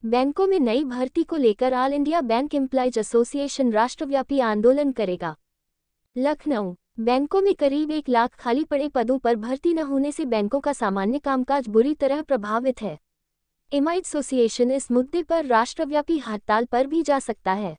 बैंकों में नई भर्ती को लेकर all India bank employees association राष्ट्रव्यापी आंदोलन करेगा। लखनऊ। बैंकों में करीब 1 लाख खाली पड़े पदों पर भर्ती न होने से बैंकों का सामान्य कामकाज बुरी तरह प्रभावित है। एम्प्लॉयज एसोसिएशन इस मुद्दे पर राष्ट्रव्यापी हड़ताल पर भी जा सकता है।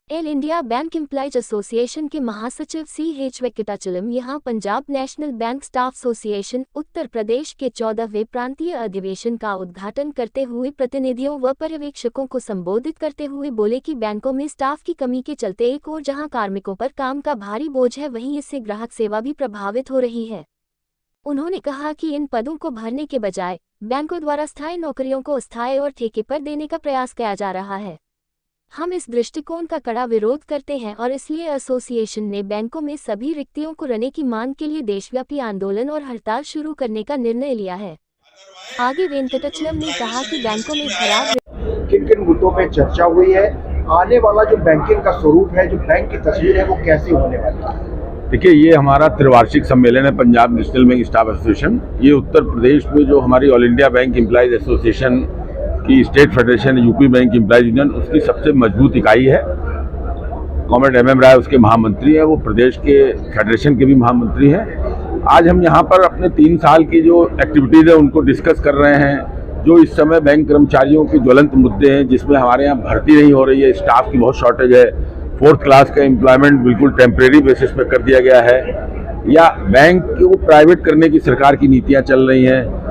All India bank employees association के महासचिव CH वेंकटाचलम यहां Punjab national bank staff association Uttar Pradesh के 14वें प्रांतीय अधिवेशन का उद्घाटन करते हुए प्रतिनिधियों व पर्यवेक्षकों को संबोधित करते हुए बोले कि बैंकों में स्टाफ की कमी के चलते एक ओर जहां कार्मिकों पर काम का भारी बोझ है, वहीं इससे ग्राहक सेवा भी प्रभावित हो रही है। उन्होंने कहा कि इन पदों को भरने के बजाय बैंकों द्वारा स्थायी नौकरियों को अस्थायी और ठेके पर देने का प्रयास किया जा रहा है। हम इस दृष्टिकोण का कड़ा विरोध करते हैं और इसलिए एसोसिएशन ने बैंकों में सभी रिक्तियों को भरने की मांग के लिए देशव्यापी आंदोलन और हड़ताल शुरू करने का निर्णय लिया है। आगे वेंकटचलम ने कहा कि बैंकों में खराब किन किन मुद्दों पर चर्चा हुई है, आने वाला जो बैंकिंग का स्वरूप है, जो बैंक की तस्वीर है, वो कैसी होने वाली है। देखिए, ये हमारा त्रिवार्षिक सम्मेलन है Punjab national bank staff association. ये उत्तर प्रदेश में जो हमारी all India bank employees association की state federation UP bank employees union, उसकी सबसे मजबूत इकाई है। कॉमरेड MM राय उसके महामंत्री हैं, वो प्रदेश के फेडरेशन के भी महामंत्री हैं। आज हम यहाँ पर अपने 3 साल की जो एक्टिविटीज़ है उनको डिस्कस कर रहे हैं। जो इस समय बैंक कर्मचारियों के ज्वलंत मुद्दे हैं, जिसमें हमारे यहाँ भर्ती नहीं हो रही है, स्टाफ की बहुत शॉर्टेज है, 4th क्लास का एम्प्लॉयमेंट बिल्कुल टेम्प्रेरी बेसिस पर कर दिया गया है, या बैंक को प्राइवेट करने की सरकार की नीतियाँ चल रही हैं,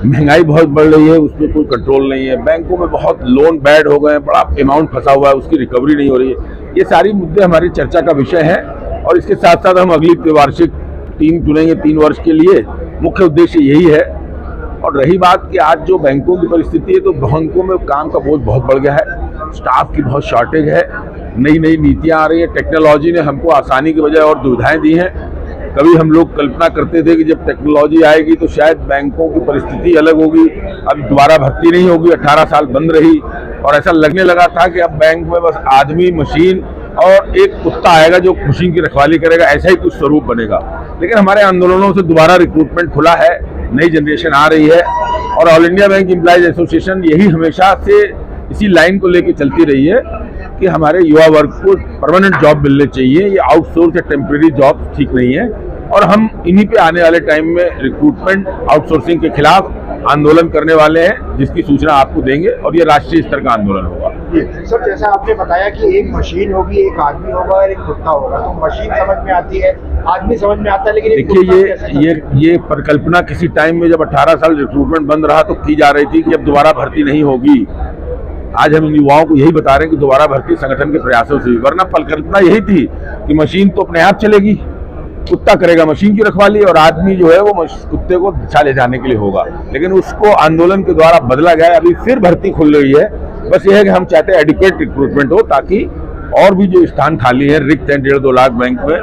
महंगाई बहुत बढ़ रही है, उसमें कोई कंट्रोल नहीं है, बैंकों में बहुत लोन बैड हो गए हैं, बड़ा अमाउंट फंसा हुआ है, उसकी रिकवरी नहीं हो रही है। ये सारी मुद्दे हमारी चर्चा का विषय है और इसके साथ साथ हम अगली त्रिवार्षिक टीम चुनेंगे 3 वर्ष के लिए। मुख्य उद्देश्य यही है। और रही बात कि आज जो बैंकों की परिस्थिति है, तो बैंकों में काम का बोझ बहुत बढ़ गया है, स्टाफ की बहुत शॉर्टेज है, नई नई नीतियाँ आ रही हैं, टेक्नोलॉजी ने हमको आसानी की बजाय और दुविधाएँ दी हैं। कभी हम लोग कल्पना करते थे कि जब टेक्नोलॉजी आएगी तो शायद बैंकों की परिस्थिति अलग होगी, अब दोबारा भर्ती नहीं होगी, 18 साल बंद रही और ऐसा लगने लगा था कि अब बैंक में बस आदमी, मशीन और एक कुत्ता आएगा जो मशीन की रखवाली करेगा, ऐसा ही कुछ स्वरूप बनेगा। लेकिन हमारे आंदोलनों से दोबारा रिक्रूटमेंट खुला है, नई जनरेशन आ रही है और all India bank employees association यही हमेशा से इसी लाइन को लेकर चलती रही है कि हमारे युवा वर्ग को परमानेंट जॉब मिलने चाहिए, ये आउटसोर्स या टेम्परेरी जॉब ठीक नहीं है। और हम इन्हीं पे आने वाले टाइम में रिक्रूटमेंट आउटसोर्सिंग के खिलाफ आंदोलन करने वाले हैं, जिसकी सूचना आपको देंगे और ये राष्ट्रीय स्तर का आंदोलन होगा। सर, जैसा आपने बताया कि एक मशीन होगी, एक आदमी होगा और एक कुत्ता होगा, तो मशीन समझ में आती है, आदमी समझ में आता है, लेकिन देखिए, ये परिकल्पना किसी टाइम में जब 18 साल रिक्रूटमेंट बंद रहा तो की जा रही थी कि अब दोबारा भर्ती नहीं होगी। आज हम युवाओं को यही बता रहे हैं कि दोबारा भर्ती संगठन के प्रयासों से, वरना परिकल्पना यही थी कि मशीन तो अपने आप चलेगी, कुत्ता करेगा मशीन की रखवाली और आदमी जो है वो कुत्ते को दिशा ले जाने के लिए होगा। लेकिन उसको आंदोलन के द्वारा बदला गया, अभी फिर भर्ती खुल रही है। बस ये है कि हम चाहते हैं एडिक्वेट रिक्रूटमेंट हो, ताकि और भी जो स्थान खाली है, रिक्त हैं 1.5-2 लाख बैंक में,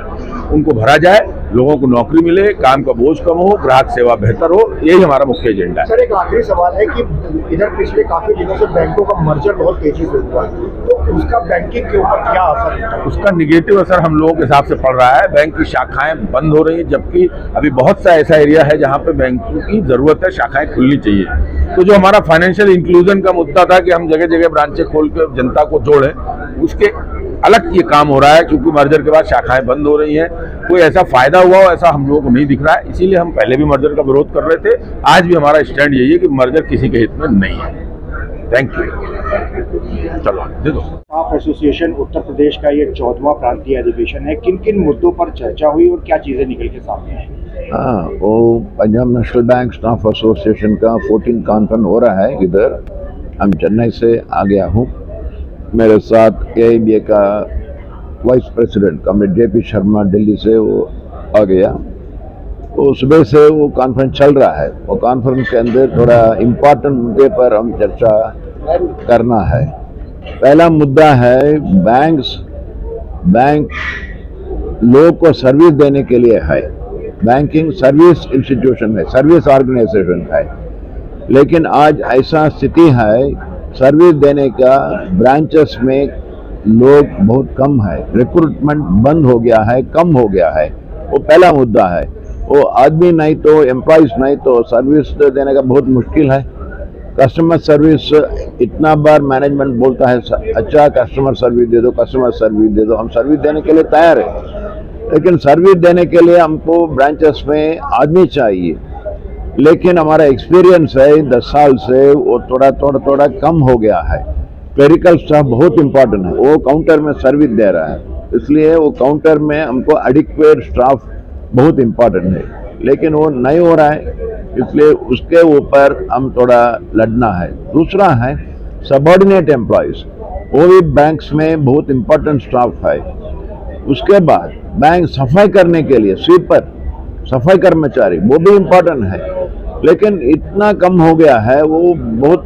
उनको भरा जाए, लोगों को नौकरी मिले, काम का बोझ कम हो, ग्राहक सेवा बेहतर हो। यही हमारा मुख्य एजेंडा है। सर, एक आखिरी सवाल है कि इधर पिछले काफी दिनों से बैंकों का मर्जर बहुत तेजी से हुआ है, तो उसका बैंकिंग के ऊपर क्या असर है? उसका निगेटिव असर हम लोगों के हिसाब से पड़ रहा है। बैंक की शाखाएं बंद हो रही हैं, जबकि अभी बहुत सा ऐसा एरिया है जहां पे बैंकों की जरूरत है, शाखाएं खुलनी चाहिए। तो जो हमारा फाइनेंशियल इंक्लूजन का मुद्दा था कि हम जगह जगह ब्रांचें खोल कर जनता को जोड़ें, उसके अलग ये काम हो रहा है, क्योंकि मर्जर के बाद शाखाएं बंद हो रही हैं। कोई ऐसा फायदा हुआ हो ऐसा हम लोगों को नहीं दिख रहा है, इसीलिए हम पहले भी मर्जर का विरोध कर रहे थे। आज भी हमारा स्टैंड यही है कि मर्जर किसी के हित में नहीं है। Thank you. चलो दे दो। स्टाफ एसोसिएशन उत्तर प्रदेश का ये 14वां प्रांतीय अधिवेशन है, किन किन मुद्दों पर चर्चा हुई और क्या चीजें निकल के सामने आई? वो Punjab national bank staff association का 14 कॉन्फ्रेंस हो रहा है इधर। हम चेन्नई से आ गया हूँ, मेरे साथ AIBA का vice president comrade JP Sharma Delhi से वो आ गया। तो सुबह से वो कॉन्फ्रेंस चल रहा है। वो कॉन्फ्रेंस के अंदर थोड़ा इम्पोर्टेंट मुद्दे पर हम चर्चा करना है। पहला मुद्दा है बैंक लोगों को सर्विस देने के लिए है, बैंकिंग सर्विस इंस्टीट्यूशन है, सर्विस ऑर्गेनाइजेशन है। लेकिन आज ऐसा स्थिति है, सर्विस देने का ब्रांचेस में लोग बहुत कम है, रिक्रूटमेंट बंद हो गया है, कम हो गया है। वो पहला मुद्दा है। वो आदमी नहीं तो एम्प्लॉइज नहीं तो सर्विस देने का बहुत मुश्किल है। कस्टमर सर्विस इतना बार मैनेजमेंट बोलता है अच्छा कस्टमर सर्विस दे दो, कस्टमर सर्विस दे दो। हम सर्विस देने के लिए तैयार है, लेकिन सर्विस देने के लिए हमको ब्रांचेस में आदमी चाहिए। लेकिन हमारा एक्सपीरियंस है 10 साल से वो थोड़ा कम हो गया है। क्लरिकल स्टाफ बहुत इंपॉर्टेंट है, वो काउंटर में सर्विस दे रहा है, इसलिए वो काउंटर में हमको एडिक्वेट स्टाफ बहुत इंपॉर्टेंट है, लेकिन वो नहीं हो रहा है, इसलिए उसके ऊपर हम थोड़ा लड़ना है। दूसरा है सबऑर्डिनेट एम्प्लॉयज, वो भी बैंक्स में बहुत इंपॉर्टेंट स्टाफ है। उसके बाद बैंक सफाई करने के लिए स्वीपर, सफाई कर्मचारी, वो भी इंपॉर्टेंट है, लेकिन इतना कम हो गया है, वो बहुत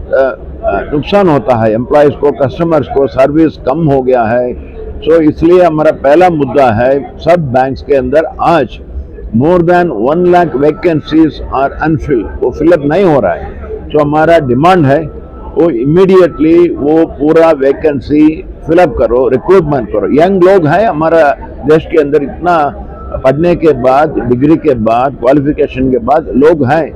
नुकसान होता है एम्प्लॉयज को, कस्टमर्स को, सर्विस कम हो गया है। सो इसलिए हमारा पहला मुद्दा है सब बैंक्स के अंदर आज more than 1 lakh vacancies are unfilled, वो फिलअप नहीं हो रहा है। तो हमारा डिमांड है वो इमीडिएटली वो पूरा वैकेंसी फिलअप करो, रिक्रूटमेंट करो। यंग लोग हैं हमारा देश के अंदर, इतना पढ़ने के बाद, डिग्री के बाद, क्वालिफिकेशन के बाद लोग हैं,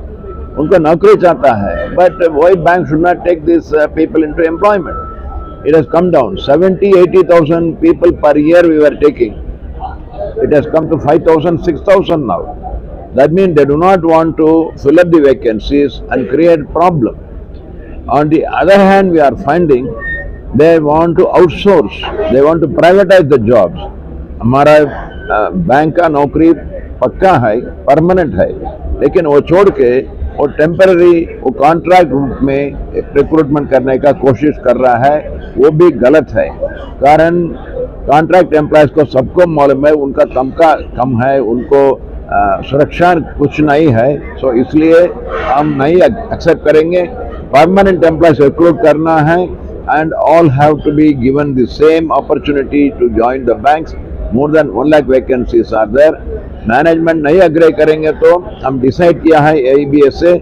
उनको नौकरी चाहता है, बट वही bank should not take this people into employment. It has come down 70,000-80,000 people per year we were taking, it has come to 5,000-6,000 now. That means they do not want to fill up the vacancies and create problem. On the other hand, we are finding they want to outsource, they want to privatize the jobs. हमारा bank का नौकरी पक्का है, permanent है, लेकिन वो छोड़ के वो टेम्पररी, वो कॉन्ट्रैक्ट रूप में रिक्रूटमेंट करने का कोशिश कर रहा है, वो भी गलत है। कारण कॉन्ट्रैक्ट एम्प्लॉयज को सबको मालूम है उनका कम है, उनको सुरक्षा कुछ नहीं है। सो इसलिए हम नहीं एक्सेप्ट करेंगे। परमानेंट एम्प्लॉयज रिक्रूट करना है and all have to be given the same opportunity to join the banks. More than 1 lakh vacancies are there. Management नहीं अग्री करेंगे तो हम डिसाइड किया है AIBA से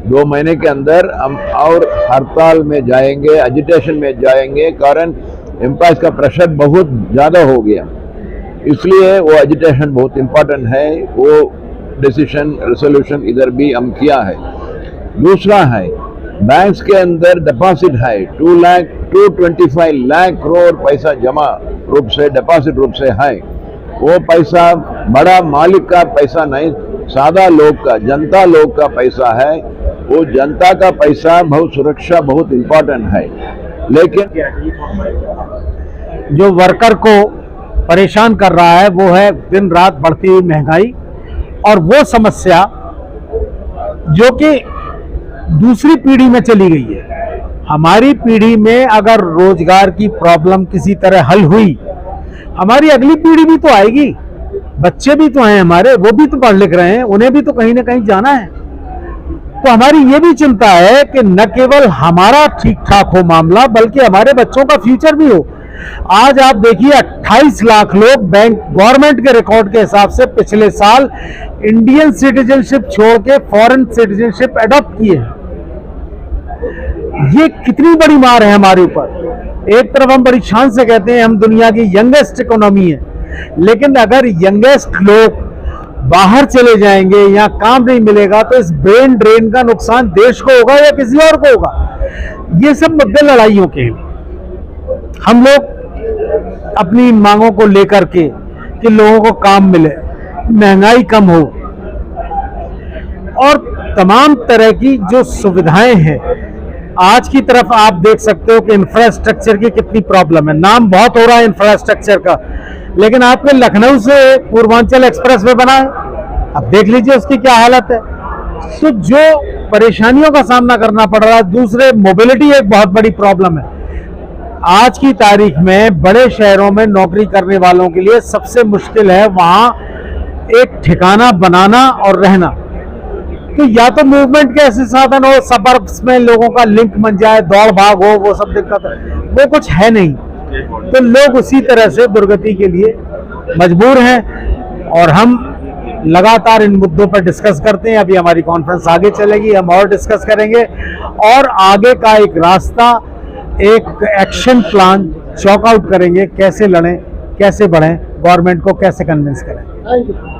2 महीने के अंदर हम और हड़ताल में जाएंगे, एजिटेशन में जाएंगे, कारण एम्प्लॉयज का प्रेशर बहुत ज़्यादा हो गया, इसलिए वो एजिटेशन बहुत इम्पोर्टेंट है। वो डिसीजन रेजोल्यूशन इधर भी हम किया है। दूसरा है बैंक्स के अंदर डिपॉजिट है 225 लाख करोड़ पैसा जमा रूप से, डिपॉजिट रूप से है। वो पैसा बड़ा मालिक का पैसा नहीं, सादा लोग का, जनता लोग का पैसा है। वो जनता का पैसा बहुत सुरक्षा बहुत इम्पोर्टेंट है, लेकिन जो वर्कर को परेशान कर रहा है वो है दिन रात बढ़ती हुई महंगाई, और वो समस्या जो कि दूसरी पीढ़ी में चली गई है। हमारी पीढ़ी में अगर रोजगार की प्रॉब्लम किसी तरह हल हुई, हमारी अगली पीढ़ी भी तो आएगी, बच्चे भी तो हैं हमारे, वो भी तो पढ़ लिख रहे हैं, उन्हें भी तो कहीं ना कहीं जाना है। तो हमारी ये भी चिंता है कि न केवल हमारा ठीक ठाक हो मामला, बल्कि हमारे बच्चों का फ्यूचर भी हो। आज आप देखिए 28 लाख लोग बैंक गवर्नमेंट के रिकॉर्ड के हिसाब से पिछले साल इंडियन सिटीजनशिप छोड़ के फॉरेन सिटीजनशिप अडॉप्ट किए हैं। ये कितनी बड़ी मार है हमारे ऊपर। एक तरफ हम बड़ी शान से कहते हैं हम दुनिया की यंगेस्ट इकोनॉमी है, लेकिन अगर यंगेस्ट लोग बाहर चले जाएंगे या काम नहीं मिलेगा तो इस ब्रेन ड्रेन का नुकसान देश को होगा या किसी और को होगा। ये सब मुद्दे लड़ाइयों के हैं। हम लोग अपनी मांगों को लेकर के कि लोगों को काम मिले, महंगाई कम हो और तमाम तरह की जो सुविधाएं हैं, आज की तरफ आप देख सकते हो कि इंफ्रास्ट्रक्चर की कितनी प्रॉब्लम है। नाम बहुत हो रहा है इंफ्रास्ट्रक्चर का, लेकिन आपके लखनऊ से पूर्वांचल एक्सप्रेसवे बना है, अब देख लीजिए उसकी क्या हालत है। तो जो परेशानियों का सामना करना पड़ रहा है, दूसरे मोबिलिटी एक बहुत बड़ी प्रॉब्लम है। आज की तारीख में बड़े शहरों में नौकरी करने वालों के लिए सबसे मुश्किल है वहां एक ठिकाना बनाना और रहना। तो या तो मूवमेंट के ऐसे साधन हो, सबर्ब्स में लोगों का लिंक बन जाए, दौड़ भाग हो, वो सब दिक्कत है, वो कुछ है नहीं। तो लोग उसी तरह से दुर्गति के लिए मजबूर हैं और हम लगातार इन मुद्दों पर डिस्कस करते हैं। अभी हमारी कॉन्फ्रेंस आगे चलेगी, हम और डिस्कस करेंगे और आगे का एक रास्ता, एक एक्शन प्लान चॉक आउट करेंगे, कैसे लड़ें, कैसे बढ़ें, गवर्नमेंट को कैसे कन्विंस करें।